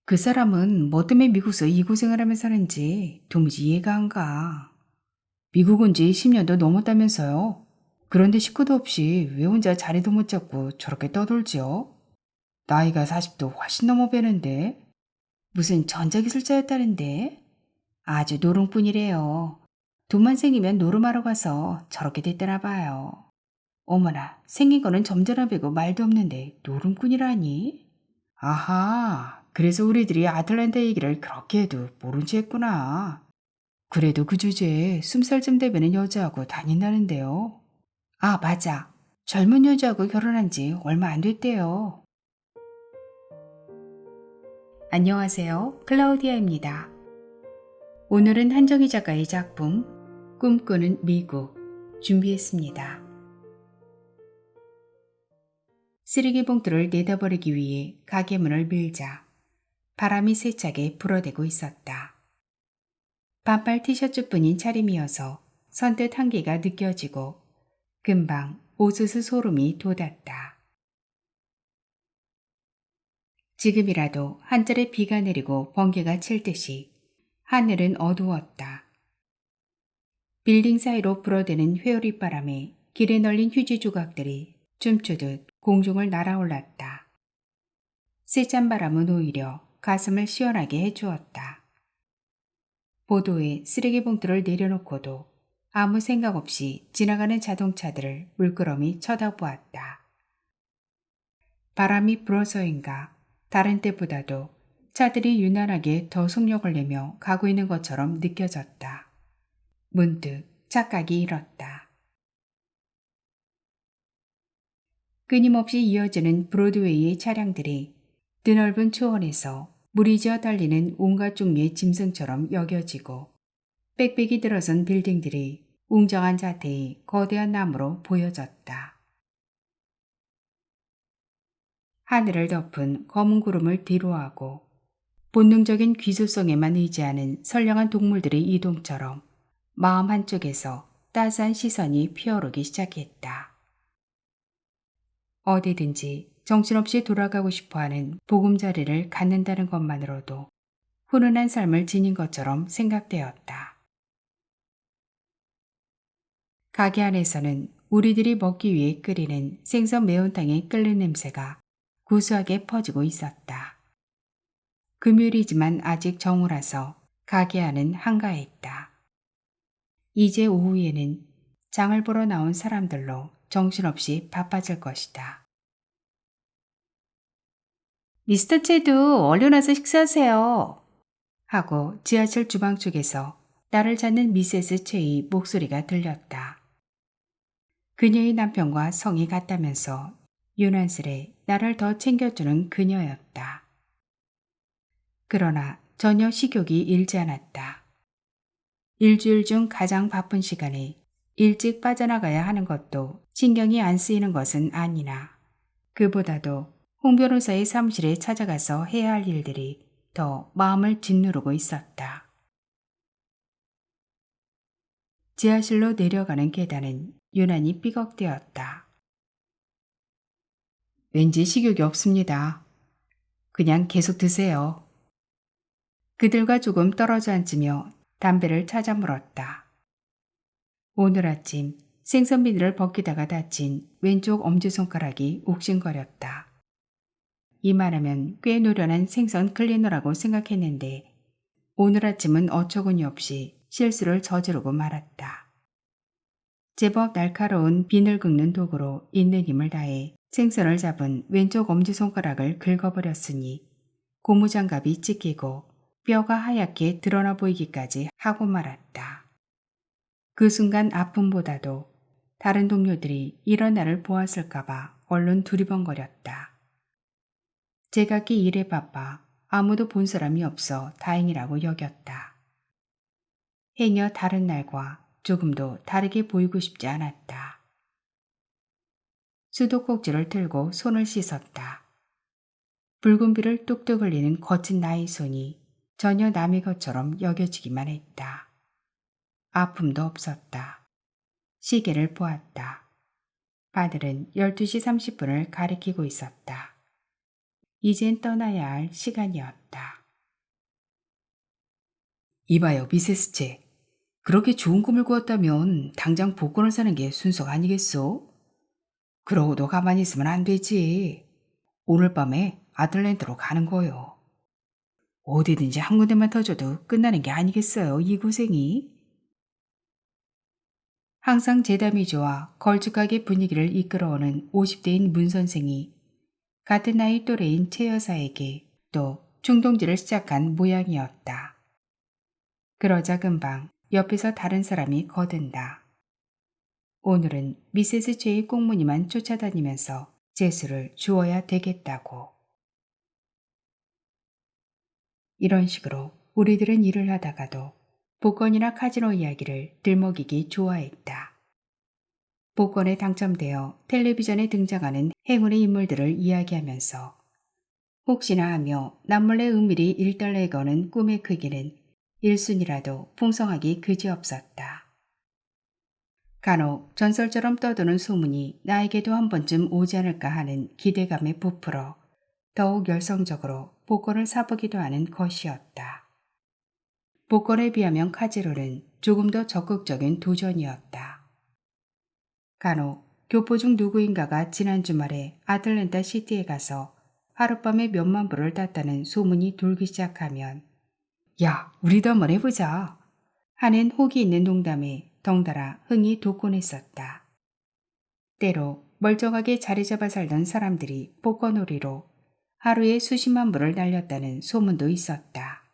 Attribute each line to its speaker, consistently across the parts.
Speaker 1: 그 사람은 뭐 때문에 미국에서 이 고생을 하며 사는지 도무지 이해가 안 가. 미국 온 지 10년도 넘었다면서요? 그런데 식구도 없이 왜 혼자 자리도 못 잡고 저렇게 떠돌지요? 나이가 40도 훨씬 넘어 배는데 무슨 전자기술자였다는데 아주 노름뿐이래요. 돈만 생기면 노름하러 가서 저렇게 됐다나 봐요. 어머나, 생긴 거는 점잖아배고 말도 없는데 노름꾼이라니? 아하, 그래서 우리들이 아틀란타 얘기를 그렇게 해도 모른 체 했구나. 그래도 그 주제에 20살쯤 되면 여자하고 다닌다는데요. 아, 맞아. 젊은 여자하고 결혼한 지 얼마 안 됐대요. 안녕하세요. 클라우디아입니다. 오늘은 한정희 작가의 작품 꿈꾸는 미국 준비했습니다. 쓰레기 봉투를 내다버리기 위해 가게 문을 밀자 바람이 세차게 불어대고 있었다. 반팔 티셔츠뿐인 차림이어서 선뜻 한기가 느껴지고 금방 오스스 소름이 돋았다. 지금이라도 한절에 비가 내리고 번개가 칠 듯이 하늘은 어두웠다. 빌딩 사이로 불어대는 회오리 바람에 길에 널린 휴지 조각들이 춤추듯 공중을 날아올랐다. 세찬 바람은 오히려 가슴을 시원하게 해주었다. 보도에 쓰레기 봉투를 내려놓고도 아무 생각 없이 지나가는 자동차들을 물끄러미 쳐다보았다. 바람이 불어서인가 다른 때보다도 차들이 유난하게 더 속력을 내며 가고 있는 것처럼 느껴졌다. 문득 착각이 일었다. 끊임없이 이어지는 브로드웨이의 차량들이 드넓은 초원에서 무리지어 달리는 온갖 종류의 짐승처럼 여겨지고 빽빽이 들어선 빌딩들이 웅장한 자태의 거대한 나무로 보여졌다. 하늘을 덮은 검은 구름을 뒤로하고 본능적인 귀소성에만 의지하는 선량한 동물들의 이동처럼 마음 한쪽에서 따스한 시선이 피어오르기 시작했다. 어디든지 정신없이 돌아가고 싶어하는 보금자리를 갖는다는 것만으로도 훈훈한 삶을 지닌 것처럼 생각되었다. 가게 안에서는 우리들이 먹기 위해 끓이는 생선 매운탕의 끓는 냄새가 구수하게 퍼지고 있었다. 금요일이지만 아직 정오라서 가게 안은 한가했다. 이제 오후에는 장을 보러 나온 사람들로 정신없이 바빠질 것이다. 미스터 체도 얼른 와서 식사하세요. 하고 지하철 주방 쪽에서 나를 찾는 미세스 체의 목소리가 들렸다. 그녀의 남편과 성이 같다면서 유난스레 나를 더 챙겨주는 그녀였다. 그러나 전혀 식욕이 일지 않았다. 일주일 중 가장 바쁜 시간에 일찍 빠져나가야 하는 것도 신경이 안 쓰이는 것은 아니나 그보다도 홍 변호사의 사무실에 찾아가서 해야 할 일들이 더 마음을 짓누르고 있었다. 지하실로 내려가는 계단은 유난히 삐걱대었다. 왠지 식욕이 없습니다. 그냥 계속 드세요. 그들과 조금 떨어져 앉으며 담배를 찾아 물었다. 오늘 아침 생선 비늘을 벗기다가 다친 왼쪽 엄지손가락이 욱신거렸다. 이만하면 꽤 노련한 생선 클리너라고 생각했는데 오늘 아침은 어처구니 없이 실수를 저지르고 말았다. 제법 날카로운 비늘 긁는 도구로 있는 힘을 다해 생선을 잡은 왼쪽 엄지손가락을 긁어버렸으니 고무장갑이 찢기고 뼈가 하얗게 드러나 보이기까지 하고 말았다. 그 순간 아픔보다도 다른 동료들이 이런 나를 보았을까봐 얼른 두리번거렸다. 제각기 일에 바빠 아무도 본 사람이 없어 다행이라고 여겼다. 해녀 다른 날과 조금도 다르게 보이고 싶지 않았다. 수도꼭지를 틀고 손을 씻었다. 붉은 비를 뚝뚝 흘리는 거친 나의 손이 전혀 남의 것처럼 여겨지기만 했다. 아픔도 없었다. 시계를 보았다. 바늘은 12시 30분을 가리키고 있었다. 이젠 떠나야 할 시간이었다. 이봐요, 미세스 체. 그렇게 좋은 꿈을 꾸었다면 당장 복권을 사는 게 순서가 아니겠소? 그러고도 가만히 있으면 안 되지. 오늘 밤에 아틀랜타로 가는 거요. 어디든지 한 군데만 터져도 끝나는 게 아니겠어요, 이 고생이? 항상 재담이 좋아 걸쭉하게 분위기를 이끌어오는 50대인 문 선생이 같은 나이 또래인 최 여사에게 또 충동질을 시작한 모양이었다. 그러자 금방 옆에서 다른 사람이 거든다. 오늘은 미세스 최의 꽁무니만 쫓아다니면서 재수를 주어야 되겠다고. 이런 식으로 우리들은 일을 하다가도 복권이나 카지노 이야기를 들먹이기 좋아했다. 복권에 당첨되어 텔레비전에 등장하는 행운의 인물들을 이야기하면서 혹시나 하며 남몰래 은밀히 1달러에 거는 꿈의 크기는 1순이라도 풍성하기 그지없었다. 간혹 전설처럼 떠도는 소문이 나에게도 한 번쯤 오지 않을까 하는 기대감에 부풀어 더욱 열성적으로 복권을 사보기도 하는 것이었다. 복권에 비하면 카지노는 조금 더 적극적인 도전이었다. 간혹 교포 중 누구인가가 지난 주말에 아틀랜타 시티에 가서 하룻밤에 몇만 불을 땄다는 소문이 돌기 시작하면 야, 우리도 한번 해보자 하는 혹이 있는 농담에 덩달아 흥이 돋곤 했었다. 때로 멀쩡하게 자리 잡아 살던 사람들이 복권놀이로 하루에 수십만 불을 날렸다는 소문도 있었다.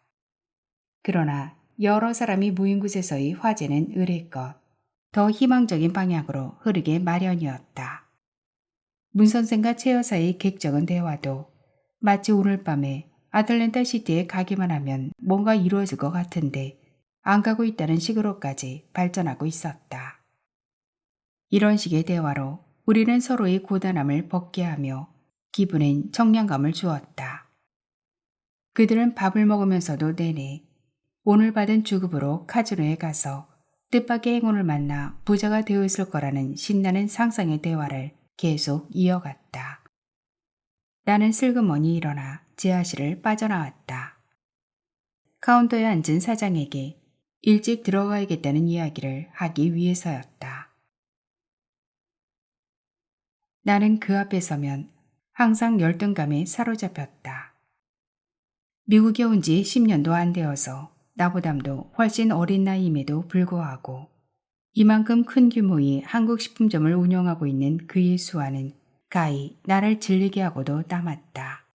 Speaker 1: 그러나 여러 사람이 모인 곳에서의 화제는 의례껏 더 희망적인 방향으로 흐르게 마련이었다. 문 선생과 최 여사의 객적은 대화도 마치 오늘 밤에 아틀랜타 시티에 가기만 하면 뭔가 이루어질 것 같은데 안 가고 있다는 식으로까지 발전하고 있었다. 이런 식의 대화로 우리는 서로의 고단함을 벗게하며 기분엔 청량감을 주었다. 그들은 밥을 먹으면서도 내내 오늘 받은 주급으로 카지노에 가서 뜻밖의 행운을 만나 부자가 되어 있을 거라는 신나는 상상의 대화를 계속 이어갔다. 나는 슬그머니 일어나 지하실을 빠져나왔다. 카운터에 앉은 사장에게 일찍 들어가야겠다는 이야기를 하기 위해서였다. 나는 그 앞에 서면 항상 열등감에 사로잡혔다. 미국에 온 지 10년도 안 되어서 나보담도 훨씬 어린 나이임에도 불구하고 이만큼 큰 규모의 한국 식품점을 운영하고 있는 그의 수완은 가히 나를 질리게 하고도 남았다.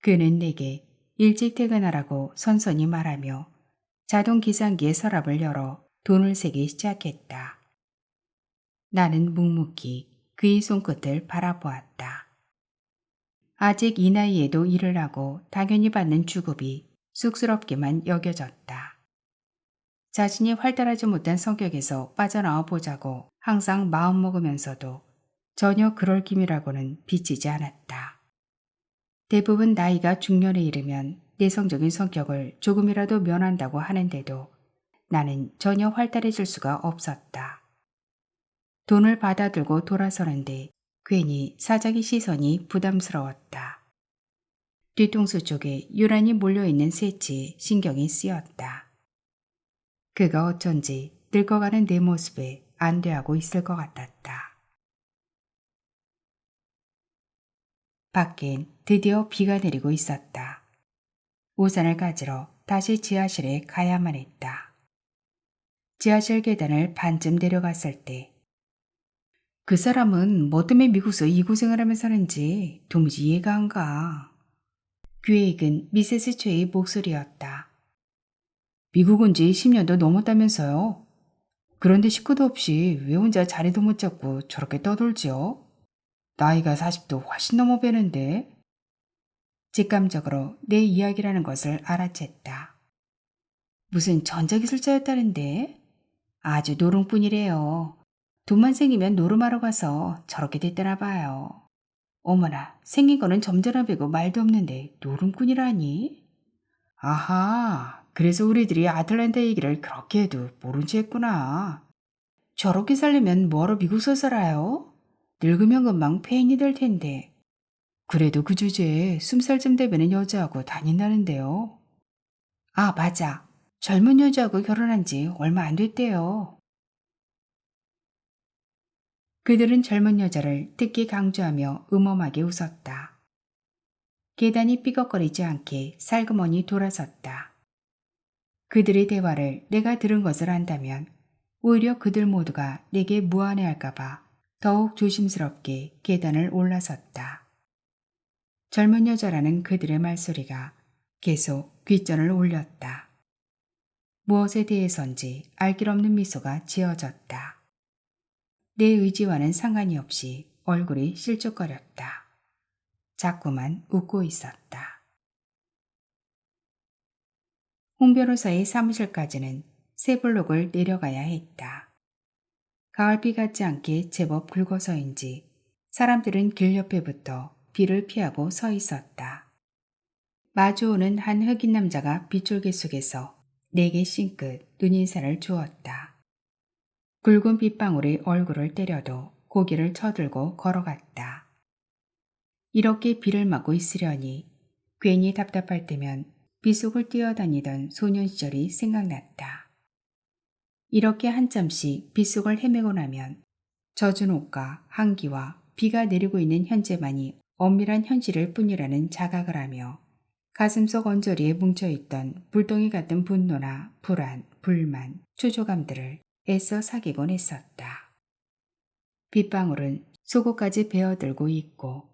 Speaker 1: 그는 내게 일찍 퇴근하라고 선선히 말하며 자동 계산기의 서랍을 열어 돈을 세기 시작했다. 나는 묵묵히 그의 손끝을 바라보았다. 아직 이 나이에도 일을 하고 당연히 받는 주급이 쑥스럽게만 여겨졌다. 자신이 활달하지 못한 성격에서 빠져나와 보자고 항상 마음먹으면서도 전혀 그럴 기미라고는 비치지 않았다. 대부분 나이가 중년에 이르면 내성적인 성격을 조금이라도 면한다고 하는데도 나는 전혀 활달해질 수가 없었다. 돈을 받아들고 돌아서는데 괜히 사장의 시선이 부담스러웠다. 뒤통수 쪽에 유난히 몰려있는 새치에 신경이 쓰였다. 그가 어쩐지 늙어가는 내 모습에 안대하고 있을 것 같았다. 밖엔 드디어 비가 내리고 있었다. 우산을 가지러 다시 지하실에 가야만 했다. 지하실 계단을 반쯤 내려갔을 때 그 사람은 뭐 때문에 미국에서 이 고생을 하며 사는지 도무지 이해가 안 가. 귀에 익은 미세스 최의 목소리였다. 미국 온 지 10년도 넘었다면서요. 그런데 식구도 없이 왜 혼자 자리도 못 잡고 저렇게 떠돌지요? 나이가 40도 훨씬 넘어 배는데. 직감적으로 내 이야기라는 것을 알아챘다. 무슨 전자기술자였다는데? 아주 노름뿐이래요. 돈만 생기면 노름하러 가서 저렇게 됐다나 봐요. 어머나, 생긴 거는 점잖아배고 말도 없는데 노름꾼이라니? 아하, 그래서 우리들이 아틀란타 얘기를 그렇게 해도 모른 체 했구나. 저렇게 살려면 뭐하러 미국서 살아요? 늙으면 금방 폐인이 될 텐데. 그래도 그 주제에 20살쯤 되면 여자하고 다닌다는데요. 아, 맞아. 젊은 여자하고 결혼한 지 얼마 안 됐대요. 그들은 젊은 여자를 특히 강조하며 음험하게 웃었다. 계단이 삐걱거리지 않게 살그머니 돌아섰다. 그들의 대화를 내가 들은 것을 안다면 오히려 그들 모두가 내게 무안해할까봐 더욱 조심스럽게 계단을 올라섰다. 젊은 여자라는 그들의 말소리가 계속 귓전을 올렸다. 무엇에 대해선지 알 길 없는 미소가 지어졌다. 내 의지와는 상관이 없이 얼굴이 실쭉거렸다. 자꾸만 웃고 있었다. 홍 변호사의 사무실까지는 세 블록을 내려가야 했다. 가을비 같지 않게 제법 굵어서인지 사람들은 길 옆에부터 비를 피하고 서 있었다. 마주오는 한 흑인 남자가 빗줄기 속에서 내게 싱긋 눈인사를 주었다. 굵은 빗방울이 얼굴을 때려도 고개를 쳐들고 걸어갔다. 이렇게 비를 맞고 있으려니 괜히 답답할 때면 빗속을 뛰어다니던 소년 시절이 생각났다. 이렇게 한참씩 빗속을 헤매고 나면 젖은 옷과 한기와 비가 내리고 있는 현재만이 엄밀한 현실일 뿐이라는 자각을 하며 가슴속 언저리에 뭉쳐있던 불덩이 같은 분노나 불안, 불만, 추조감들을 애써 사귀곤 했었다. 빗방울은 속옷까지 베어들고 있고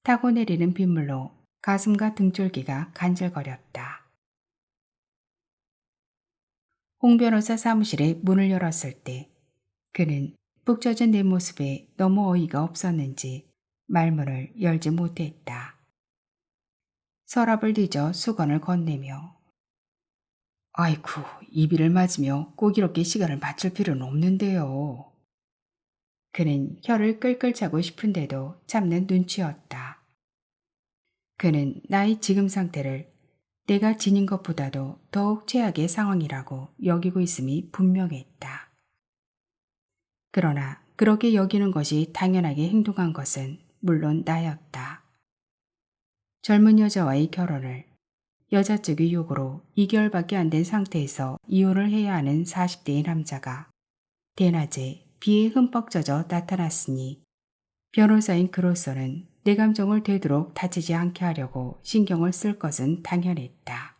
Speaker 1: 타고 내리는 빗물로 가슴과 등줄기가 간질거렸다. 홍 변호사 사무실에 문을 열었을 때 그는 푹 젖은 내 모습에 너무 어이가 없었는지 말문을 열지 못했다. 서랍을 뒤져 수건을 건네며 아이쿠, 이 비를 맞으며 꼭 이렇게 시간을 맞출 필요는 없는데요. 그는 혀를 끌끌 차고 싶은데도 참는 눈치였다. 그는 나의 지금 상태를 내가 지닌 것보다도 더욱 최악의 상황이라고 여기고 있음이 분명했다. 그러나 그렇게 여기는 것이 당연하게 행동한 것은 물론 나였다. 젊은 여자와의 결혼을 여자 쪽의 요구로 2개월밖에 안 된 상태에서 이혼을 해야 하는 40대의 남자가 대낮에 비에 흠뻑 젖어 나타났으니 변호사인 그로서는 내 감정을 되도록 다치지 않게 하려고 신경을 쓸 것은 당연했다.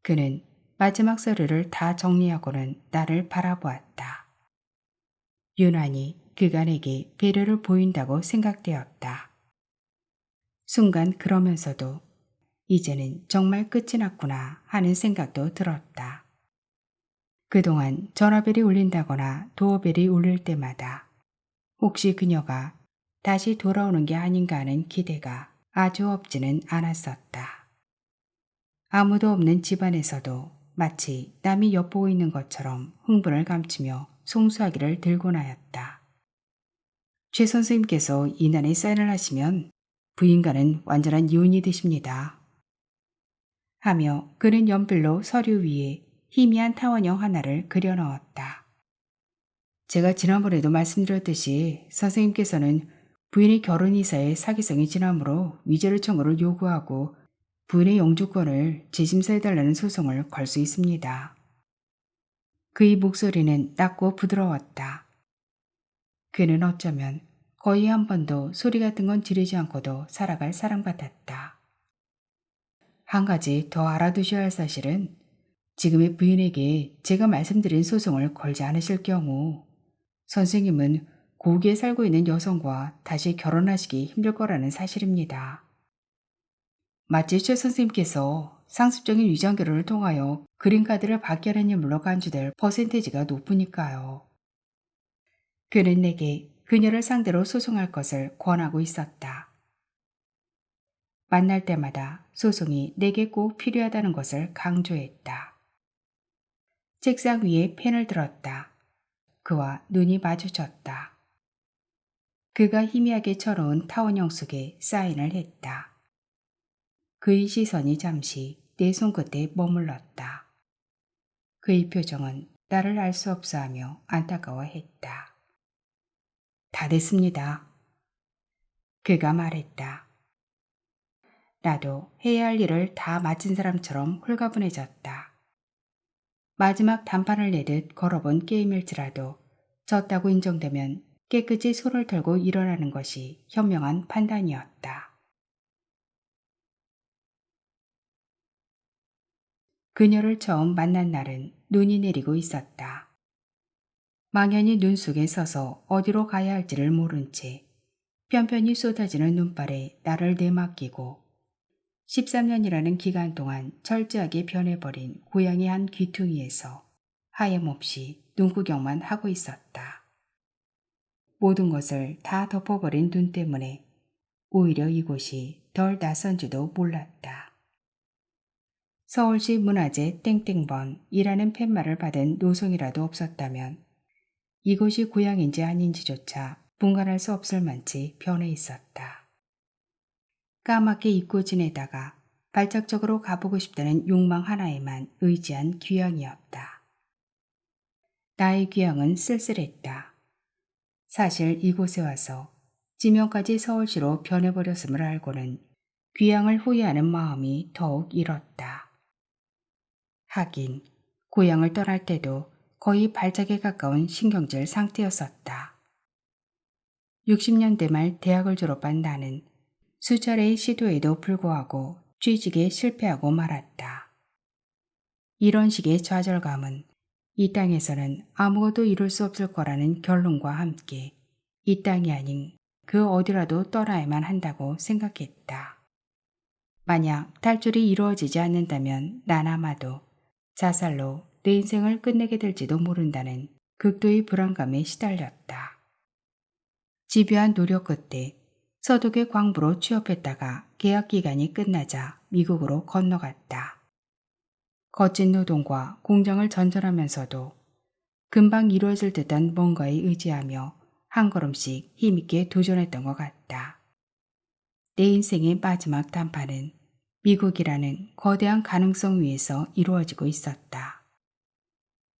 Speaker 1: 그는 마지막 서류를 다 정리하고는 나를 바라보았다. 유난히 그가 내게 배려를 보인다고 생각되었다. 순간 그러면서도 이제는 정말 끝이 났구나 하는 생각도 들었다. 그동안 전화벨이 울린다거나 도어벨이 울릴 때마다 혹시 그녀가 다시 돌아오는 게 아닌가 하는 기대가 아주 없지는 않았었다. 아무도 없는 집안에서도 마치 남이 엿보고 있는 것처럼 흥분을 감추며 송수하기를 들고 나였다. 최 선생님께서 이난에 사인을 하시면 부인과는 완전한 이혼이 되십니다. 하며 그는 연필로 서류 위에 희미한 타원형 하나를 그려 넣었다. 제가 지난번에도 말씀드렸듯이 선생님께서는 부인의 결혼 이사에 사기성이 지나므로 위자료 청구를 요구하고 부인의 영주권을 재심사해달라는 소송을 걸 수 있습니다. 그의 목소리는 낮고 부드러웠다. 그는 어쩌면 거의 한 번도 소리 같은 건 지르지 않고도 살아갈 사람 같았다. 한 가지 더 알아두셔야 할 사실은 지금의 부인에게 제가 말씀드린 소송을 걸지 않으실 경우 선생님은 고기에 살고 있는 여성과 다시 결혼하시기 힘들 거라는 사실입니다. 마치 최 선생님께서 상습적인 위장 결혼을 통하여 그린카드를 받게 하는 인물로 간주될 퍼센테이지가 높으니까요. 그는 내게 그녀를 상대로 소송할 것을 권하고 있었다. 만날 때마다 소송이 내게 꼭 필요하다는 것을 강조했다. 책상 위에 펜을 들었다. 그와 눈이 마주쳤다. 그가 희미하게 쳐놓은 타원형 속에 사인을 했다. 그의 시선이 잠시 내 손끝에 머물렀다. 그의 표정은 나를 알 수 없어 하며 안타까워했다. 다 됐습니다. 그가 말했다. 나도 해야 할 일을 다 마친 사람처럼 홀가분해졌다. 마지막 단판을 내듯 걸어본 게임일지라도 졌다고 인정되면 깨끗이 손을 털고 일어나는 것이 현명한 판단이었다. 그녀를 처음 만난 날은 눈이 내리고 있었다. 망연히 눈 속에 서서 어디로 가야 할지를 모른 채 편편히 쏟아지는 눈발에 나를 내맡기고 13년이라는 기간 동안 철저하게 변해버린 고양이 한 귀퉁이에서 하염없이 눈구경만 하고 있었다. 모든 것을 다 덮어버린 눈 때문에 오히려 이곳이 덜 낯선지도 몰랐다. 서울시 문화재 땡땡번이라는 팻말을 받은 노송이라도 없었다면 이곳이 고향인지 아닌지조차 분간할 수 없을 만치 변해 있었다. 까맣게 잊고 지내다가 발작적으로 가보고 싶다는 욕망 하나에만 의지한 귀향이었다. 나의 귀향은 쓸쓸했다. 사실 이곳에 와서 지명까지 서울시로 변해버렸음을 알고는 귀향을 후회하는 마음이 더욱 일었다. 하긴 고향을 떠날 때도 거의 발작에 가까운 신경질 상태였었다. 60년대 말 대학을 졸업한 나는 수차례의 시도에도 불구하고 취직에 실패하고 말았다. 이런 식의 좌절감은 이 땅에서는 아무것도 이룰 수 없을 거라는 결론과 함께 이 땅이 아닌 그 어디라도 떠나야만 한다고 생각했다. 만약 탈출이 이루어지지 않는다면 난 아마도 자살로 내 인생을 끝내게 될지도 모른다는 극도의 불안감에 시달렸다. 집요한 노력 끝에 서독의 광부로 취업했다가 계약 기간이 끝나자 미국으로 건너갔다. 거친 노동과 공장을 전전하면서도 금방 이루어질 듯한 뭔가에 의지하며 한 걸음씩 힘있게 도전했던 것 같다. 내 인생의 마지막 단판은 미국이라는 거대한 가능성 위에서 이루어지고 있었다.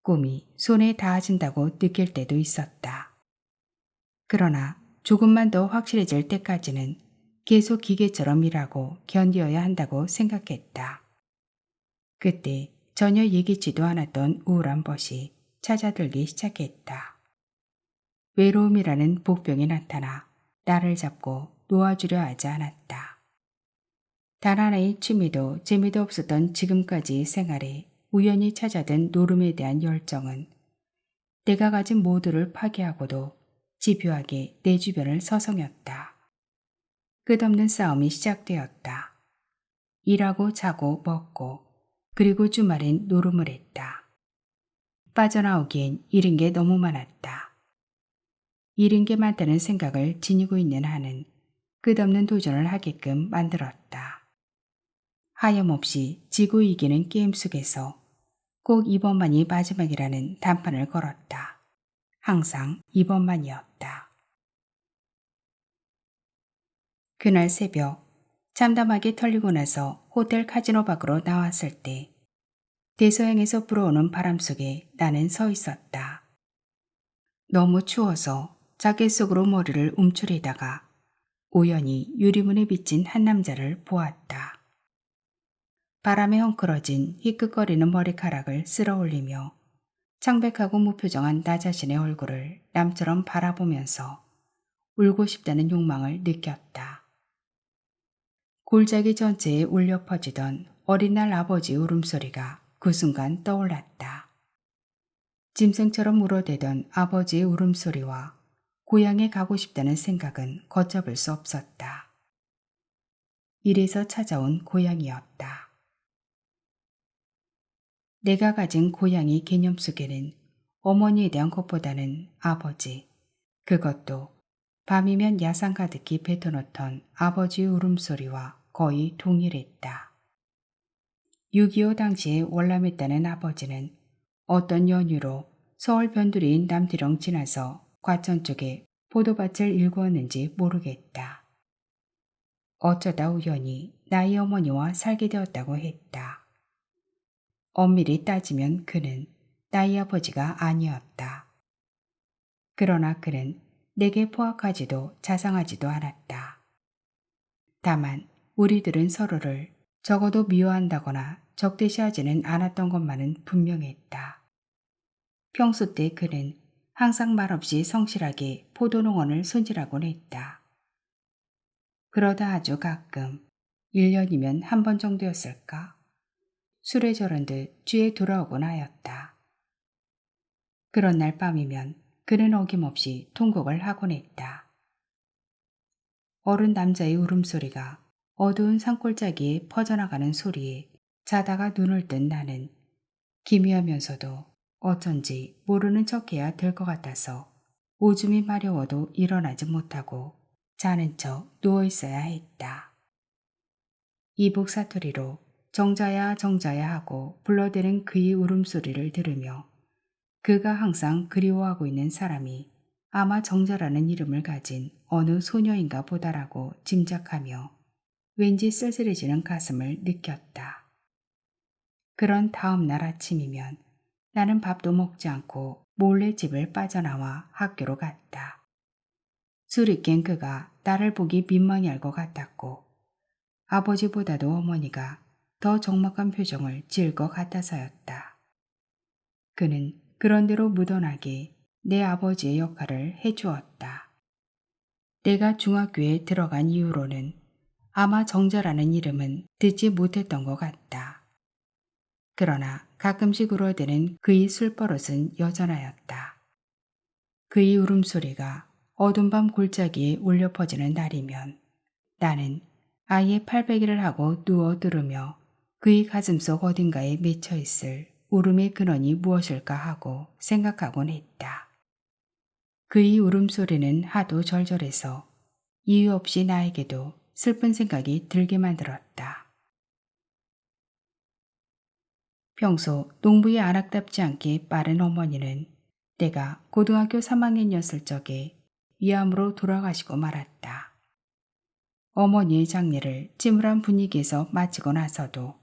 Speaker 1: 꿈이 손에 닿아진다고 느낄 때도 있었다. 그러나 조금만 더 확실해질 때까지는 계속 기계처럼 일하고 견디어야 한다고 생각했다. 그때 전혀 예기치도 않았던 우울한 벗이 찾아들기 시작했다. 외로움이라는 복병이 나타나 나를 잡고 놓아주려 하지 않았다. 단 하나의 취미도 재미도 없었던 지금까지의 생활에 우연히 찾아든 노름에 대한 열정은 내가 가진 모두를 파괴하고도 집요하게 내 주변을 서성였다. 끝없는 싸움이 시작되었다. 일하고 자고 먹고 그리고 주말엔 노름을 했다. 빠져나오기엔 잃은 게 너무 많았다. 잃은 게 많다는 생각을 지니고 있는 한은 끝없는 도전을 하게끔 만들었다. 하염없이 지고 이기는 게임 속에서 꼭 이번만이 마지막이라는 단판을 걸었다. 항상 이번만이었다. 그날 새벽 참담하게 털리고 나서 호텔 카지노 밖으로 나왔을 때 대서양에서 불어오는 바람 속에 나는 서 있었다. 너무 추워서 자켓 속으로 머리를 움츠리다가 우연히 유리문에 비친 한 남자를 보았다. 바람에 헝클어진 희끗거리는 머리카락을 쓸어올리며 창백하고 무표정한 나 자신의 얼굴을 남처럼 바라보면서 울고 싶다는 욕망을 느꼈다. 골짜기 전체에 울려 퍼지던 어린날 아버지의 울음소리가 그 순간 떠올랐다. 짐승처럼 울어대던 아버지의 울음소리와 고향에 가고 싶다는 생각은 걷잡을 수 없었다. 이래서 찾아온 고향이었다. 내가 가진 고향의 개념 속에는 어머니에 대한 것보다는 아버지, 그것도 밤이면 야상 가득히 뱉어놓던 아버지의 울음소리와 거의 동일했다. 6.25 당시에 월남했다는 아버지는 어떤 연유로 서울 변두리인 남대령 지나서 과천 쪽에 포도밭을 일구었는지 모르겠다. 어쩌다 우연히 나의 어머니와 살게 되었다고 했다. 엄밀히 따지면 그는 나의 아버지가 아니었다. 그러나 그는 내게 포악하지도 자상하지도 않았다. 다만 우리들은 서로를 적어도 미워한다거나 적대시하지는 않았던 것만은 분명했다. 평소 때 그는 항상 말없이 성실하게 포도농원을 손질하곤 했다. 그러다 아주 가끔 1년이면 한 번 정도였을까? 술에 저런 듯 쥐에 돌아오곤 하였다. 그런 날 밤이면 그는 어김없이 통곡을 하곤 했다. 어른 남자의 울음소리가 어두운 산골짜기에 퍼져나가는 소리에 자다가 눈을 뜬 나는 기미하면서도 어쩐지 모르는 척해야 될 것 같아서 오줌이 마려워도 일어나지 못하고 자는 척 누워있어야 했다. 이북 사투리로 정자야 정자야 하고 불러대는 그의 울음소리를 들으며 그가 항상 그리워하고 있는 사람이 아마 정자라는 이름을 가진 어느 소녀인가 보다라고 짐작하며 왠지 쓸쓸해지는 가슴을 느꼈다. 그런 다음 날 아침이면 나는 밥도 먹지 않고 몰래 집을 빠져나와 학교로 갔다. 술이 깬 그가 나를 보기 민망해할 것 같았고 아버지보다도 어머니가 더 적막한 표정을 지을 것 같아서였다. 그는 그런대로 무던하게 내 아버지의 역할을 해주었다. 내가 중학교에 들어간 이후로는 아마 정자라는 이름은 듣지 못했던 것 같다. 그러나 가끔씩 울어대는 그의 술버릇은 여전하였다. 그의 울음소리가 어둠 밤 골짜기에 울려 퍼지는 날이면 나는 아예 팔베개를 하고 누워 들으며 그의 가슴속 어딘가에 맺혀 있을 울음의 근원이 무엇일까 하고 생각하곤 했다. 그의 울음소리는 하도 절절해서 이유 없이 나에게도 슬픈 생각이 들게 만들었다. 평소 농부의 안악답지 않게 빠른 어머니는 내가 고등학교 3학년이었을 적에 위암으로 돌아가시고 말았다. 어머니의 장례를 찜울한 분위기에서 마치고 나서도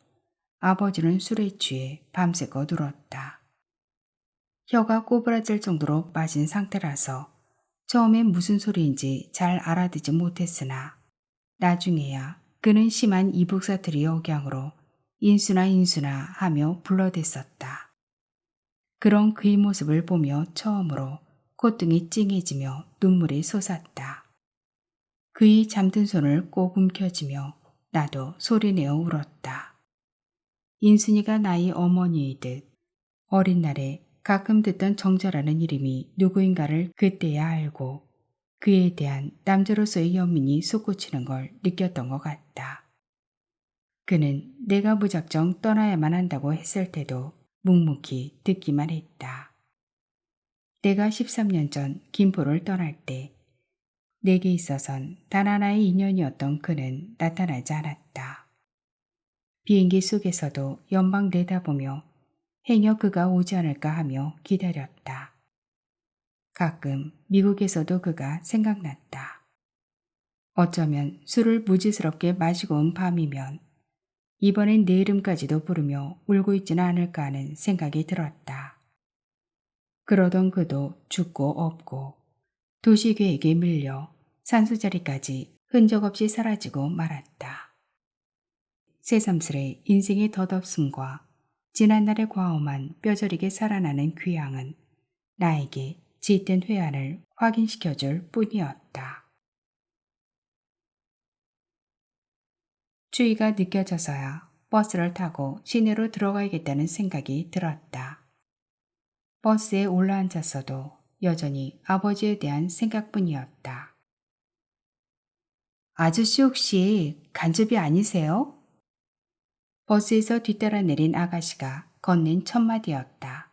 Speaker 1: 아버지는 술에 취해 밤새고 누웠다. 혀가 꼬부라질 정도로 빠진 상태라서 처음엔 무슨 소리인지 잘 알아듣지 못했으나 나중에야 그는 심한 이북사투리 억양으로 인수나 인수나 하며 불러댔었다. 그런 그의 모습을 보며 처음으로 콧등이 찡해지며 눈물이 솟았다. 그의 잠든 손을 꼭 움켜쥐며 나도 소리내어 울었다. 인순이가 나의 어머니이듯 어린 날에 가끔 듣던 정자라는 이름이 누구인가를 그때야 알고 그에 대한 남자로서의 연민이 솟구치는 걸 느꼈던 것 같다. 그는 내가 무작정 떠나야만 한다고 했을 때도 묵묵히 듣기만 했다. 내가 13년 전 김포를 떠날 때 내게 있어선 단 하나의 인연이었던 그는 나타나지 않았다. 비행기 속에서도 연방 내다보며 행여 그가 오지 않을까 하며 기다렸다. 가끔 미국에서도 그가 생각났다. 어쩌면 술을 무지스럽게 마시고 온 밤이면 이번엔 내 이름까지도 부르며 울고 있지는 않을까 하는 생각이 들었다. 그러던 그도 죽고 없고 도시계획에 밀려 산수자리까지 흔적 없이 사라지고 말았다. 새삼스레 인생의 덧없음과 지난날의 과험한 뼈저리게 살아나는 귀향은 나에게 짙은 회한을 확인시켜줄 뿐이었다. 추위가 느껴져서야 버스를 타고 시내로 들어가야겠다는 생각이 들었다. 버스에 올라앉았어도 여전히 아버지에 대한 생각뿐이었다. 아저씨 혹시 간접이 아니세요? 버스에서 뒤따라 내린 아가씨가 건넨 첫 마디였다.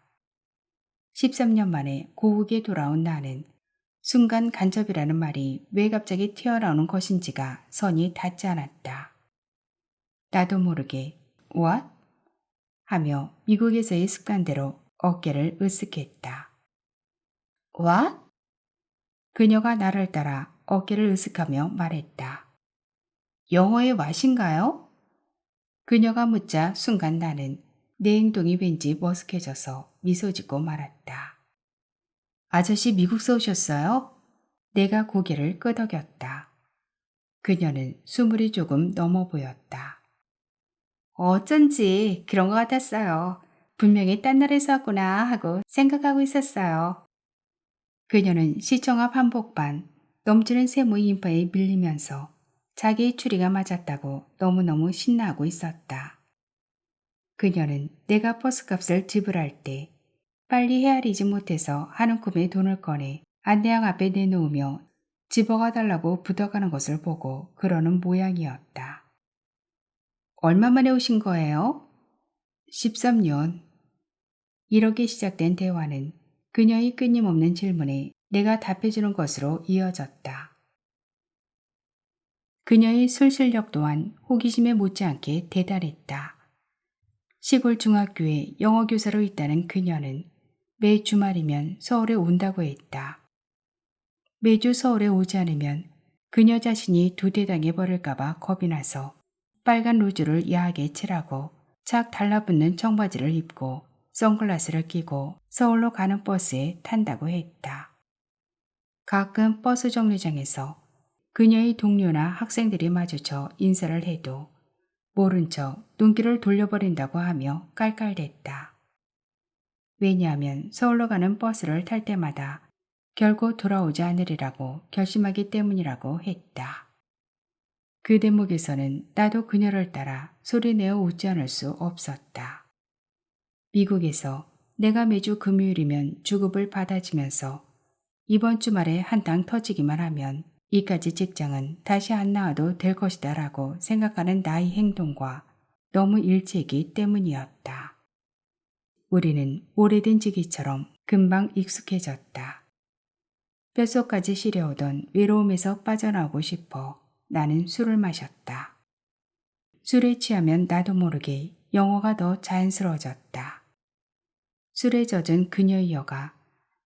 Speaker 1: 13년 만에 고국에 돌아온 나는 순간 간접이라는 말이 왜 갑자기 튀어나오는 것인지가 선이 닿지 않았다. 나도 모르게 What? 하며 미국에서의 습관대로 어깨를 으쓱했다. What? 그녀가 나를 따라 어깨를 으쓱하며 말했다. 영어의 what인가요? 그녀가 묻자 순간 나는 내 행동이 왠지 머쓱해져서 미소 짓고 말았다. 아저씨 미국서 오셨어요? 내가 고개를 끄덕였다. 그녀는 수물이 조금 넘어 보였다. 어쩐지 그런 것 같았어요. 분명히 딴 나라에서 왔구나 하고 생각하고 있었어요. 그녀는 시청 앞 한복판 넘치는 세무 인파에 밀리면서 자기의 추리가 맞았다고 너무너무 신나하고 있었다. 그녀는 내가 버스값을 지불할 때 빨리 헤아리지 못해서 하는 꿈에 돈을 꺼내 안내양 앞에 내놓으며 집어가 달라고 붙어가는 것을 보고 그러는 모양이었다. 얼마 만에 오신 거예요? 13년. 이렇게 시작된 대화는 그녀의 끊임없는 질문에 내가 답해주는 것으로 이어졌다. 그녀의 술 실력 또한 호기심에 못지않게 대단했다. 시골 중학교에 영어 교사로 있다는 그녀는 매 주말이면 서울에 온다고 했다. 매주 서울에 오지 않으면 그녀 자신이 도태당해 버릴까봐 겁이 나서 빨간 루즈를 야하게 칠하고 착 달라붙는 청바지를 입고 선글라스를 끼고 서울로 가는 버스에 탄다고 했다. 가끔 버스 정류장에서 그녀의 동료나 학생들이 마주쳐 인사를 해도 모른 척 눈길을 돌려버린다고 하며 깔깔댔다. 왜냐하면 서울로 가는 버스를 탈 때마다 결코 돌아오지 않으리라고 결심하기 때문이라고 했다. 그 대목에서는 나도 그녀를 따라 소리내어 웃지 않을 수 없었다. 미국에서 내가 매주 금요일이면 주급을 받아지면서 이번 주말에 한탕 터지기만 하면 이까지 직장은 다시 안 나와도 될 것이다 라고 생각하는 나의 행동과 너무 일치했기 때문이었다. 우리는 오래된 지기처럼 금방 익숙해졌다. 뼛속까지 시려오던 외로움에서 빠져나오고 싶어 나는 술을 마셨다. 술에 취하면 나도 모르게 영어가 더 자연스러워졌다. 술에 젖은 그녀의 여가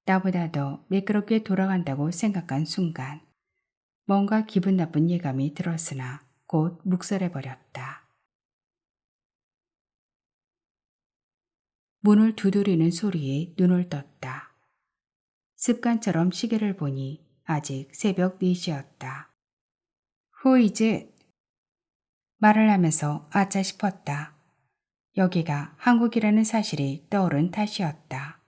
Speaker 1: 나보다 더 매끄럽게 돌아간다고 생각한 순간 뭔가 기분 나쁜 예감이 들었으나 곧 묵살해버렸다. 문을 두드리는 소리에 눈을 떴다. 습관처럼 시계를 보니 아직 새벽 4시였다. Who is it? 말을 하면서 아차 싶었다. 여기가 한국이라는 사실이 떠오른 탓이었다.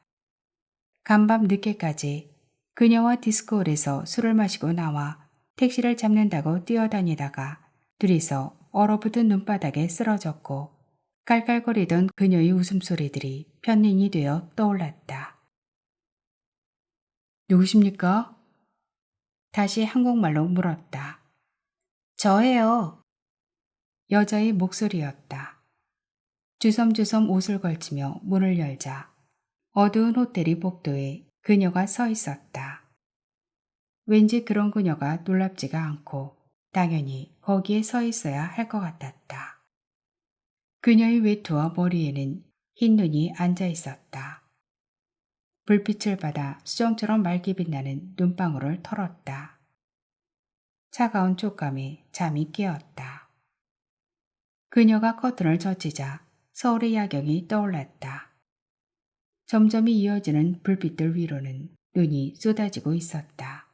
Speaker 1: 간밤 늦게까지 그녀와 디스코홀에서 술을 마시고 나와 택시를 잡는다고 뛰어다니다가 둘이서 얼어붙은 눈바닥에 쓰러졌고 깔깔거리던 그녀의 웃음소리들이 편린이 되어 떠올랐다. 누구십니까? 다시 한국말로 물었다. 저예요. 여자의 목소리였다. 주섬주섬 옷을 걸치며 문을 열자 어두운 호텔이 복도에 그녀가 서 있었다. 왠지 그런 그녀가 놀랍지가 않고 당연히 거기에 서 있어야 할 것 같았다. 그녀의 외투와 머리에는 흰 눈이 앉아 있었다. 불빛을 받아 수정처럼 맑게 빛나는 눈방울을 털었다. 차가운 촉감에 잠이 깨었다. 그녀가 커튼을 젖히자 서울의 야경이 떠올랐다. 점점 이어지는 불빛들 위로는 눈이 쏟아지고 있었다.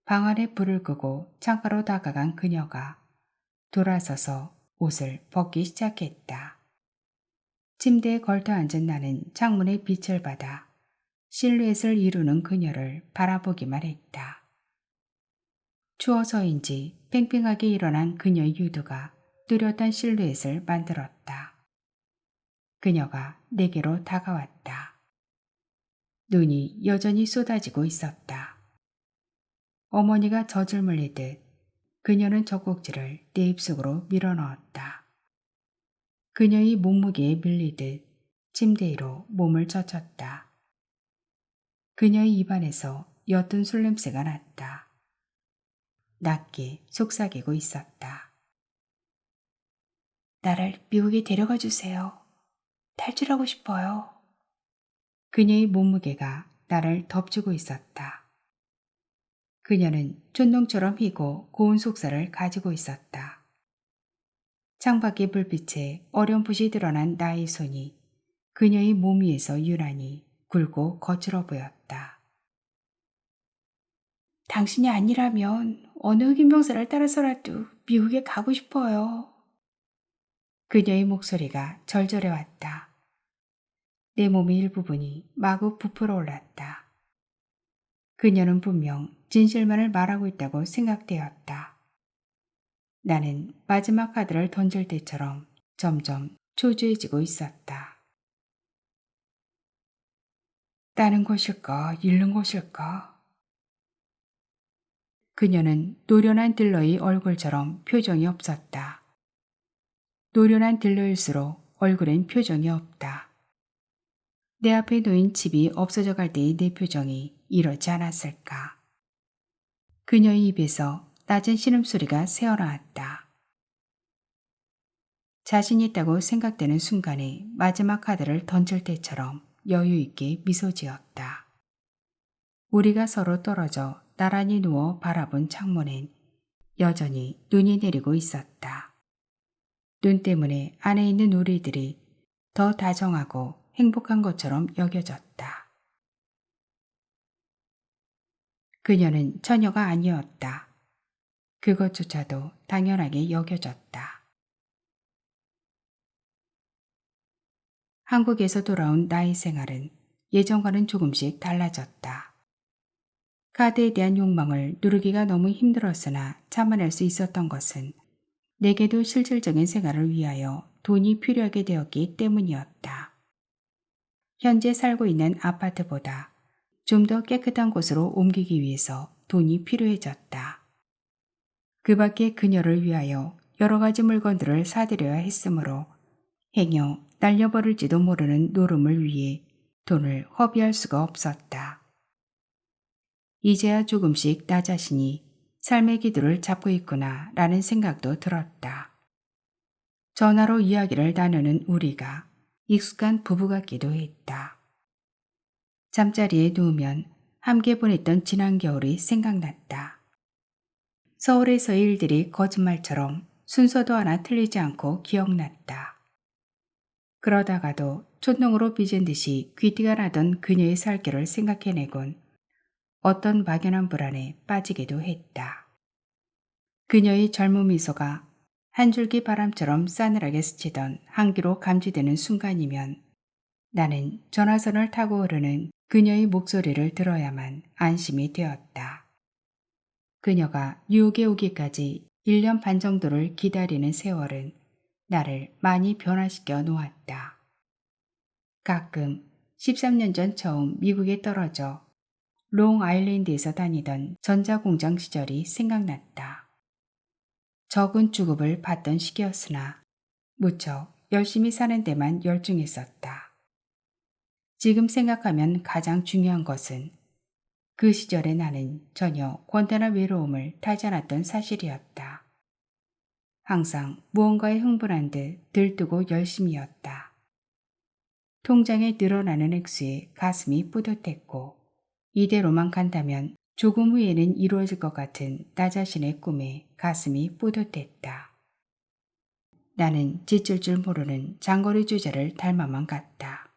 Speaker 1: 방 안에 불을 끄고 창가로 다가간 그녀가 돌아서서 옷을 벗기 시작했다. 침대에 걸터 앉은 나는 창문의 빛을 받아 실루엣을 이루는 그녀를 바라보기만 했다. 추워서인지 팽팽하게 일어난 그녀의 유두가 뚜렷한 실루엣을 만들었다. 그녀가 내게로 다가왔다. 눈이 여전히 쏟아지고 있었다. 어머니가 젖을 물리듯 그녀는 젖꼭지를 내 입속으로 밀어넣었다. 그녀의 몸무게에 밀리듯 침대 위로 몸을 젖혔다. 그녀의 입안에서 옅은 술 냄새가 났다. 낮게 속삭이고 있었다. 나를 미국에 데려가 주세요. 탈출하고 싶어요. 그녀의 몸무게가 나를 덮치고 있었다. 그녀는 촌농처럼 희고 고운 속살을 가지고 있었다. 창밖의 불빛에 어렴풋이 드러난 나의 손이 그녀의 몸 위에서 유난히 굵고 거칠어 보였다. 당신이 아니라면 어느 흑인 병사를 따라서라도 미국에 가고 싶어요. 그녀의 목소리가 절절해 왔다. 내 몸의 일부분이 마구 부풀어 올랐다. 그녀는 분명 진실만을 말하고 있다고 생각되었다. 나는 마지막 카드를 던질 때처럼 점점 초조해지고 있었다. 따는 것일까, 잃는 것일까? 그녀는 노련한 딜러의 얼굴처럼 표정이 없었다. 노련한 딜러일수록 얼굴엔 표정이 없다. 내 앞에 놓인 칩이 없어져 갈 때의 내 표정이 이렇지 않았을까? 그녀의 입에서 낮은 신음소리가 새어나왔다. 자신 있다고 생각되는 순간에 마지막 카드를 던질 때처럼 여유 있게 미소 지었다. 우리가 서로 떨어져 나란히 누워 바라본 창문엔 여전히 눈이 내리고 있었다. 눈 때문에 안에 있는 우리들이 더 다정하고 행복한 것처럼 여겨졌다. 그녀는 처녀가 아니었다. 그것조차도 당연하게 여겨졌다. 한국에서 돌아온 나의 생활은 예전과는 조금씩 달라졌다. 카드에 대한 욕망을 누르기가 너무 힘들었으나 참아낼 수 있었던 것은 내게도 실질적인 생활을 위하여 돈이 필요하게 되었기 때문이었다. 현재 살고 있는 아파트보다 좀 더 깨끗한 곳으로 옮기기 위해서 돈이 필요해졌다. 그 밖에 그녀를 위하여 여러 가지 물건들을 사드려야 했으므로 행여 날려버릴지도 모르는 노름을 위해 돈을 허비할 수가 없었다. 이제야 조금씩 나 자신이 삶의 기도를 잡고 있구나 라는 생각도 들었다. 전화로 이야기를 나누는 우리가 익숙한 부부 같기도 했다. 잠자리에 누우면 함께 보냈던 지난 겨울이 생각났다. 서울에서의 일들이 거짓말처럼 순서도 하나 틀리지 않고 기억났다. 그러다가도 촛농으로 빚은 듯이 귀티가 나던 그녀의 살길을 생각해내곤 어떤 막연한 불안에 빠지기도 했다. 그녀의 젊은 미소가 한 줄기 바람처럼 싸늘하게 스치던 한기로 감지되는 순간이면 나는 전화선을 타고 오르는 그녀의 목소리를 들어야만 안심이 되었다. 그녀가 뉴욕에 오기까지 1년 반 정도를 기다리는 세월은 나를 많이 변화시켜 놓았다. 가끔 13년 전 처음 미국에 떨어져 롱 아일랜드에서 다니던 전자공장 시절이 생각났다. 적은 주급을 받던 시기였으나 무척 열심히 사는 데만 열중했었다. 지금 생각하면 가장 중요한 것은 그 시절에 나는 전혀 권태나 외로움을 타지 않았던 사실이었다. 항상 무언가에 흥분한 듯 들뜨고 열심이었다. 통장에 늘어나는 액수에 가슴이 뿌듯했고 이대로만 간다면 조금 후에는 이루어질 것 같은 나 자신의 꿈에 가슴이 뿌듯했다. 나는 지칠 줄 모르는 장거리 주자를 닮아만 갔다.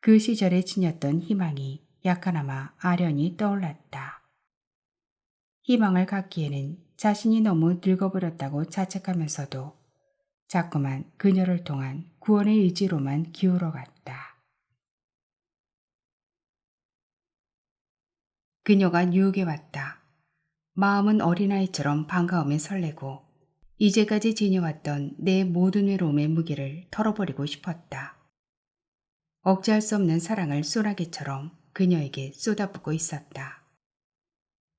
Speaker 1: 그 시절에 지녔던 희망이 약하나마 아련히 떠올랐다. 희망을 갖기에는 자신이 너무 늙어버렸다고 자책하면서도 자꾸만 그녀를 통한 구원의 의지로만 기울어갔다. 그녀가 뉴욕에 왔다. 마음은 어린아이처럼 반가움에 설레고 이제까지 지녀왔던 내 모든 외로움의 무게를 털어버리고 싶었다. 억제할 수 없는 사랑을 소나기처럼 그녀에게 쏟아붓고 있었다.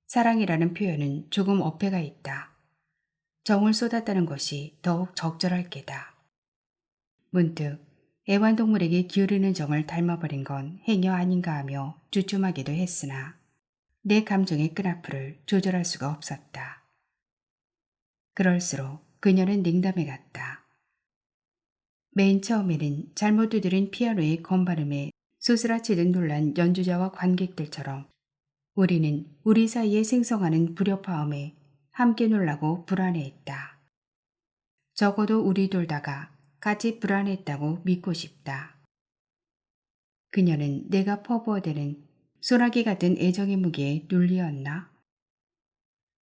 Speaker 1: 사랑이라는 표현은 조금 어폐가 있다. 정을 쏟았다는 것이 더욱 적절할 게다. 문득 애완동물에게 기울이는 정을 닮아버린 건 행여 아닌가 하며 주춤하기도 했으나 내 감정의 끈앞을 조절할 수가 없었다. 그럴수록 그녀는 냉담해 갔다. 맨 처음에는 잘못 두드린 피아노의 건반음에 소스라치듯 놀란 연주자와 관객들처럼 우리는 우리 사이에 생성하는 불협화음에 함께 놀라고 불안해했다. 적어도 우리 둘 다가 같이 불안했다고 믿고 싶다. 그녀는 내가 퍼부어대는 소나기 같은 애정의 무게에 눌리었나?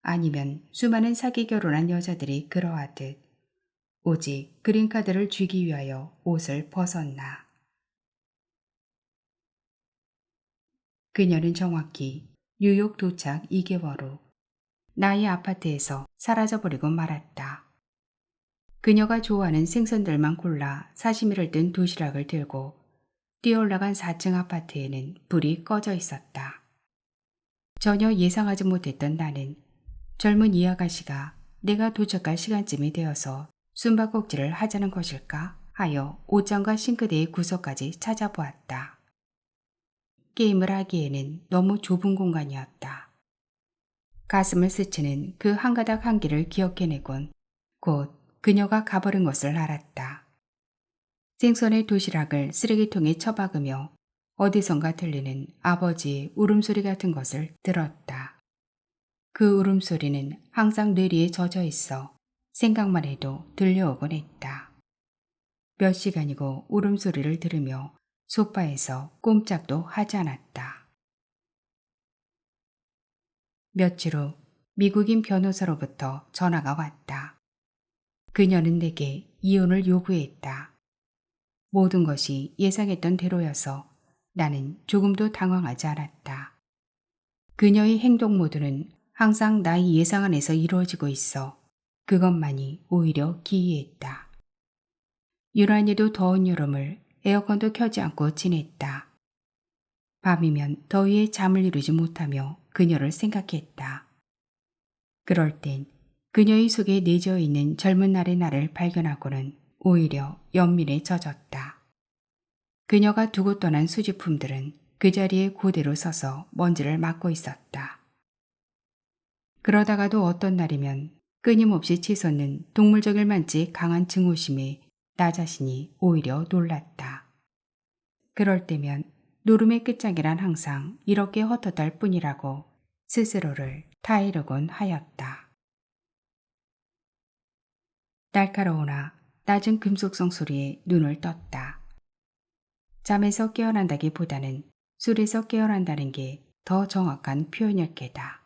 Speaker 1: 아니면 수많은 사기 결혼한 여자들이 그러하듯 오직 그린카드를 쥐기 위하여 옷을 벗었나. 그녀는 정확히 뉴욕 도착 2개월 후 나의 아파트에서 사라져버리고 말았다. 그녀가 좋아하는 생선들만 골라 사시미를 뜬 도시락을 들고 뛰어올라간 4층 아파트에는 불이 꺼져 있었다. 전혀 예상하지 못했던 나는 젊은 이 아가씨가 내가 도착할 시간쯤이 되어서 숨바꼭질을 하자는 것일까 하여 옷장과 싱크대의 구석까지 찾아보았다. 게임을 하기에는 너무 좁은 공간이었다. 가슴을 스치는 그 한 가닥 한기를 기억해내곤 곧 그녀가 가버린 것을 알았다. 생선의 도시락을 쓰레기통에 처박으며 어디선가 들리는 아버지의 울음소리 같은 것을 들었다. 그 울음소리는 항상 뇌리에 젖어 있어 생각만 해도 들려오곤 했다. 몇 시간이고 울음소리를 들으며 소파에서 꼼짝도 하지 않았다. 며칠 후 미국인 변호사로부터 전화가 왔다. 그녀는 내게 이혼을 요구했다. 모든 것이 예상했던 대로여서 나는 조금도 당황하지 않았다. 그녀의 행동 모두는 항상 나의 예상 안에서 이루어지고 있어 그것만이 오히려 기이했다. 유난히도 더운 여름을 에어컨도 켜지 않고 지냈다. 밤이면 더위에 잠을 이루지 못하며 그녀를 생각했다. 그럴 땐 그녀의 속에 내재어 있는 젊은 날의 나를 발견하고는 오히려 연민에 젖었다. 그녀가 두고 떠난 수집품들은 그 자리에 그대로 서서 먼지를 맡고 있었다. 그러다가도 어떤 날이면 끊임없이 치솟는 동물적일 만치 강한 증오심에 나 자신이 오히려 놀랐다. 그럴 때면 노름의 끝장이란 항상 이렇게 헛헛할 뿐이라고 스스로를 타이르곤 하였다. 날카로우나 낮은 금속성 소리에 눈을 떴다. 잠에서 깨어난다기보다는 술에서 깨어난다는 게 더 정확한 표현일 게다.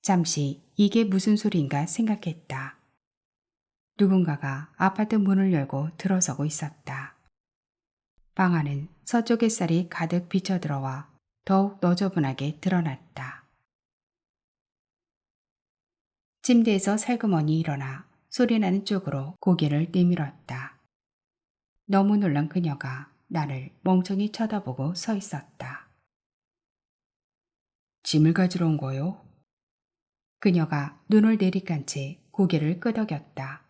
Speaker 1: 잠시 이게 무슨 소리인가 생각했다. 누군가가 아파트 문을 열고 들어서고 있었다. 방 안은 서쪽 햇살이 가득 비쳐들어와 더욱 너저분하게 드러났다. 침대에서 살그머니 일어나 소리나는 쪽으로 고개를 내밀었다. 너무 놀란 그녀가 나를 멍청이 쳐다보고 서 있었다. 짐을 가지러 온 거요? 그녀가 눈을 내리깐 채 고개를 끄덕였다.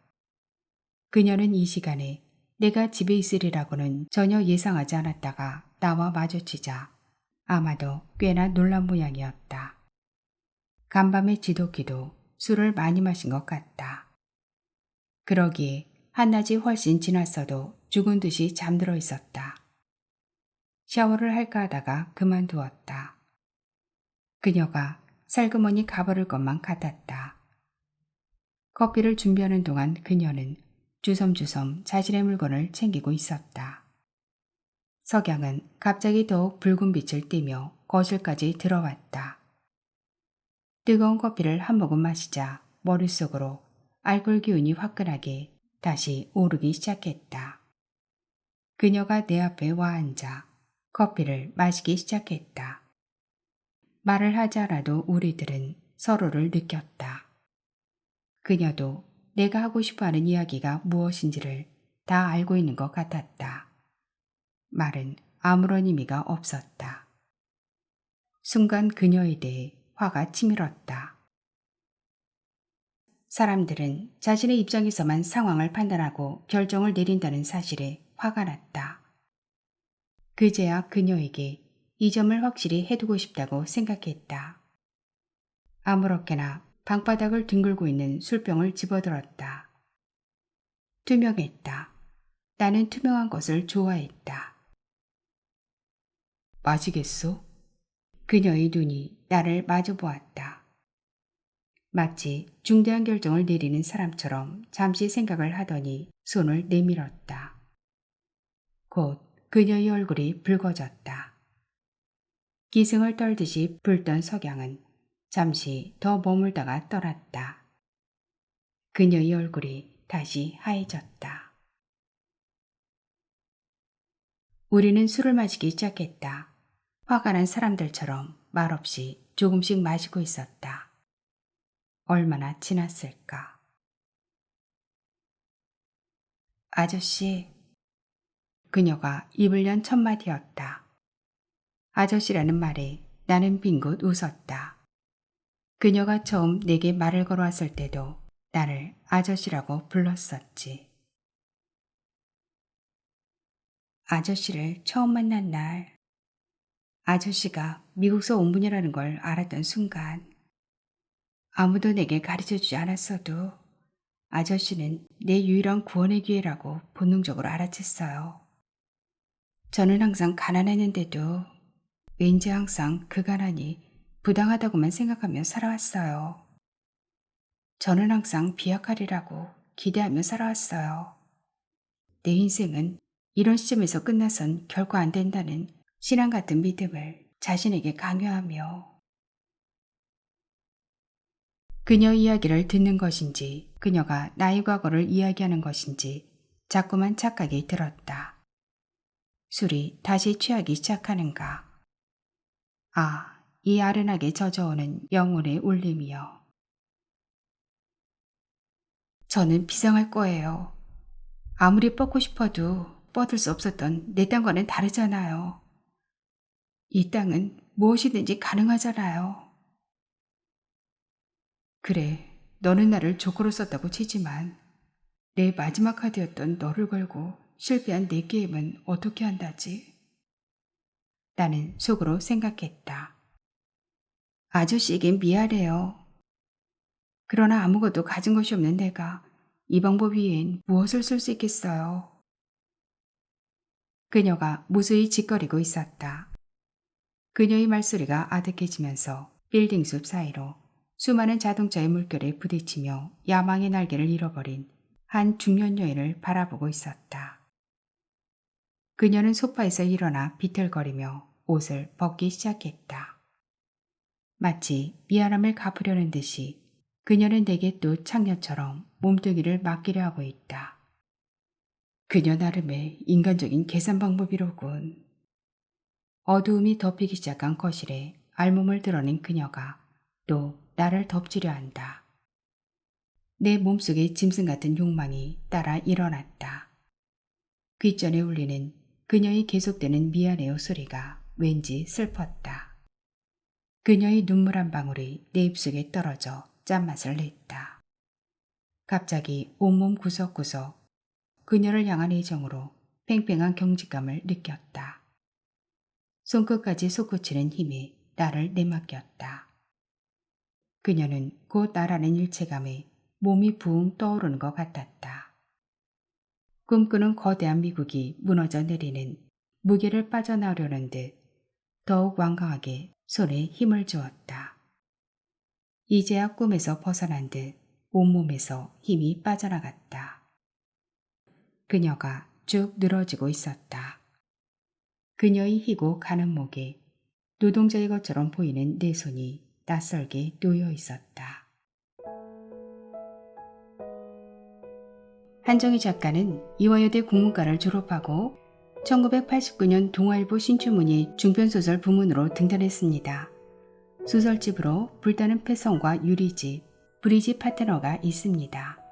Speaker 1: 그녀는 이 시간에 내가 집에 있으리라고는 전혀 예상하지 않았다가 나와 마주치자 아마도 꽤나 놀란 모양이었다. 간밤에 지독히도 술을 많이 마신 것 같다. 그러기에 한낮이 훨씬 지났어도 죽은 듯이 잠들어 있었다. 샤워를 할까 하다가 그만두었다. 그녀가 살그머니 가버릴 것만 같았다. 커피를 준비하는 동안 그녀는 주섬주섬 자신의 물건을 챙기고 있었다. 석양은 갑자기 더욱 붉은 빛을 띠며 거실까지 들어왔다. 뜨거운 커피를 한 모금 마시자 머릿속으로 알코올 기운이 화끈하게 다시 오르기 시작했다. 그녀가 내 앞에 와 앉아 커피를 마시기 시작했다. 말을 하지 않아도 우리들은 서로를 느꼈다. 그녀도 내가 하고 싶어하는 이야기가 무엇인지를 다 알고 있는 것 같았다. 말은 아무런 의미가 없었다. 순간 그녀에 대해 화가 치밀었다. 사람들은 자신의 입장에서만 상황을 판단하고 결정을 내린다는 사실에 화가 났다. 그제야 그녀에게 이 점을 확실히 해두고 싶다고 생각했다. 아무렇게나 방바닥을 뒹굴고 있는 술병을 집어들었다. 투명했다. 나는 투명한 것을 좋아했다. 마시겠소? 그녀의 눈이 나를 마주 보았다. 마치 중대한 결정을 내리는 사람처럼 잠시 생각을 하더니 손을 내밀었다. 곧 그녀의 얼굴이 붉어졌다. 기승을 떨듯이 불던 석양은 잠시 더 머물다가 떠났다. 그녀의 얼굴이 다시 하얘졌다. 우리는 술을 마시기 시작했다. 화가 난 사람들처럼 말없이 조금씩 마시고 있었다. 얼마나 지났을까? 아저씨, 그녀가 입을 연 첫 마디였다. 아저씨라는 말에 나는 빙긋 웃었다. 그녀가 처음 내게 말을 걸어왔을 때도 나를 아저씨라고 불렀었지. 아저씨를 처음 만난 날, 아저씨가 미국서 온 분이라는 걸 알았던 순간, 아무도 내게 가르쳐주지 않았어도 아저씨는 내 유일한 구원의 기회라고 본능적으로 알아챘어요. 저는 항상 가난했는데도 왠지 항상 그 가난이 부당하다고만 생각하며 살아왔어요. 저는 항상 비약하리라고 기대하며 살아왔어요. 내 인생은 이런 시점에서 끝나선 결코 안 된다는 신앙 같은 믿음을 자신에게 강요하며 그녀 이야기를 듣는 것인지 그녀가 나의 과거를 이야기하는 것인지 자꾸만 착각이 들었다. 술이 다시 취하기 시작하는가. 아, 이 아련하게 젖어오는 영혼의 울림이여. 저는 비상할 거예요. 아무리 뻗고 싶어도 뻗을 수 없었던 내 땅과는 다르잖아요. 이 땅은 무엇이든지 가능하잖아요. 그래, 너는 나를 조커로 썼다고 치지만 내 마지막 카드였던 너를 걸고 실패한 내 게임은 어떻게 한다지? 나는 속으로 생각했다. 아저씨에겐 미안해요. 그러나 아무것도 가진 것이 없는 내가 이 방법 위엔 무엇을 쓸 수 있겠어요? 그녀가 무수히 짓거리고 있었다. 그녀의 말소리가 아득해지면서 빌딩 숲 사이로 수많은 자동차의 물결에 부딪히며 야망의 날개를 잃어버린 한 중년 여인을 바라보고 있었다. 그녀는 소파에서 일어나 비틀거리며 옷을 벗기 시작했다. 마치 미안함을 갚으려는 듯이 그녀는 내게 또 창녀처럼 몸뚱이를 맡기려 하고 있다. 그녀 나름의 인간적인 계산 방법이로군. 어두움이 덮이기 시작한 거실에 알몸을 드러낸 그녀가 또 나를 덮치려 한다. 내 몸속에 짐승 같은 욕망이 따라 일어났다. 귓전에 울리는 그녀의 계속되는 미안해요 소리가 왠지 슬펐다. 그녀의 눈물 한 방울이 내 입속에 떨어져 짠맛을 냈다. 갑자기 온몸 구석구석 그녀를 향한 애정으로 팽팽한 경직감을 느꼈다. 손끝까지 솟구치는 힘이 나를 내맡겼다. 그녀는 곧 나라는 일체감에 몸이 붕 떠오르는 것 같았다. 꿈꾸는 거대한 미국이 무너져 내리는 무게를 빠져나오려는 듯 더욱 완강하게 손에 힘을 주었다. 이제야 꿈에서 벗어난 듯 온몸에서 힘이 빠져나갔다. 그녀가 쭉 늘어지고 있었다. 그녀의 희고 가는 목에 노동자의 것처럼 보이는 내 손이 낯설게 놓여 있었다. 한정희 작가는 이화여대 국문과를 졸업하고 1989년 동아일보 신춘문예 중편소설 부문으로 등단했습니다. 소설집으로 불타는 패성과 유리집, 브리지 파트너가 있습니다.